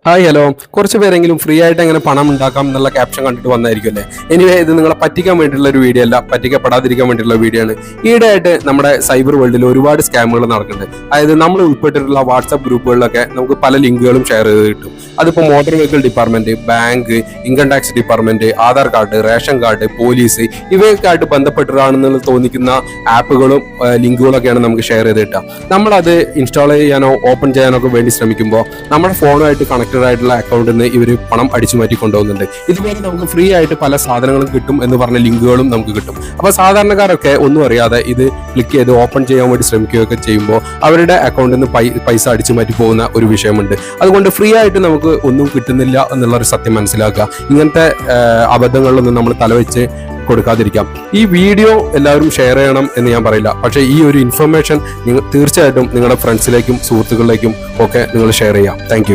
Hi hello. കുറച്ച് പേരെങ്കിലും free ആയിട്ട് എങ്ങനെ പണം ഉണ്ടാക്കാം എന്നുള്ള ക്യാപ്ഷൻ കണ്ടിട്ട് വന്നായിരിക്കും അല്ലേ. എനിവേ ഇത് നിങ്ങളെ പറ്റിക്കാൻ വേണ്ടിയിട്ടുള്ള ഒരു വീഡിയോ അല്ല, പറ്റിക്കപ്പെടാതിരിക്കാൻ വേണ്ടിയിട്ടുള്ള വീഡിയോ ആണ്. ഈയിടെയായിട്ട് നമ്മുടെ സൈബർ വേൾഡിൽ ഒരുപാട് സ്കാമുകൾ നടക്കുന്നുണ്ട്. അതായത് നമ്മൾ ഉൾപ്പെട്ടിട്ടുള്ള വാട്സാപ്പ് ഗ്രൂപ്പുകളിലൊക്കെ നമുക്ക് പല ലിങ്കുകളും ഷെയർ ചെയ്ത് കിട്ടും. അതിപ്പോൾ motor vehicle department, bank, income tax department, Aadhaar card, ration card, police ഇവയൊക്കെയായിട്ട് ബന്ധപ്പെട്ടതാണെന്ന് തോന്നിക്കുന്ന ആപ്പുകളും ലിങ്കുകളൊക്കെയാണ് നമുക്ക് ഷെയർ ചെയ്ത് കിട്ടുക. നമ്മളത് ഇൻസ്റ്റാൾ ചെയ്യാനോ ഓപ്പൺ ചെയ്യാനോ ഒക്കെ വേണ്ടി ശ്രമിക്കുമ്പോൾ നമ്മുടെ ഫോണുമായിട്ട് കണക്റ്റഡ് ആയിട്ടുള്ള അക്കൗണ്ടിൽ നിന്ന് ഇവർ പണം അടിച്ചു മാറ്റി കൊണ്ടുപോകുന്നുണ്ട്. ഇതുപോലെ നമുക്ക് ഫ്രീ ആയിട്ട് പല സാധനങ്ങളും കിട്ടും എന്ന് പറഞ്ഞ ലിങ്കുകളും നമുക്ക് കിട്ടും. അപ്പോൾ സാധാരണക്കാരൊക്കെ ഒന്നും അറിയാതെ ഇത് ക്ലിക്ക് ചെയ്ത് ഓപ്പൺ ചെയ്യാൻ വേണ്ടി ശ്രമിക്കുകയൊക്കെ ചെയ്യുമ്പോൾ അവരുടെ അക്കൗണ്ടിൽ നിന്ന് പൈസ അടിച്ചു മാറ്റി പോകുന്ന ഒരു വിഷയമുണ്ട്. അതുകൊണ്ട് ഫ്രീ ആയിട്ട് നമുക്ക് ഒന്നും കിട്ടുന്നില്ല എന്നുള്ള ഒരു സത്യം മനസ്സിലാക്കുക. ഇങ്ങനത്തെ അബദ്ധങ്ങളിലൊന്നും നമ്മൾ തലവെച്ച് കൊടുക്കാതിരിക്കാം. ഈ വീഡിയോ എല്ലാവരും ഷെയർ ചെയ്യണം എന്ന് ഞാൻ പറയില്ല, പക്ഷേ ഈ ഒരു ഇൻഫർമേഷൻ തീർച്ചയായിട്ടും നിങ്ങളുടെ ഫ്രണ്ട്സിലേക്കും സുഹൃത്തുക്കളിലേക്കും ഒക്കെ നിങ്ങൾ ഷെയർ ചെയ്യാം. താങ്ക്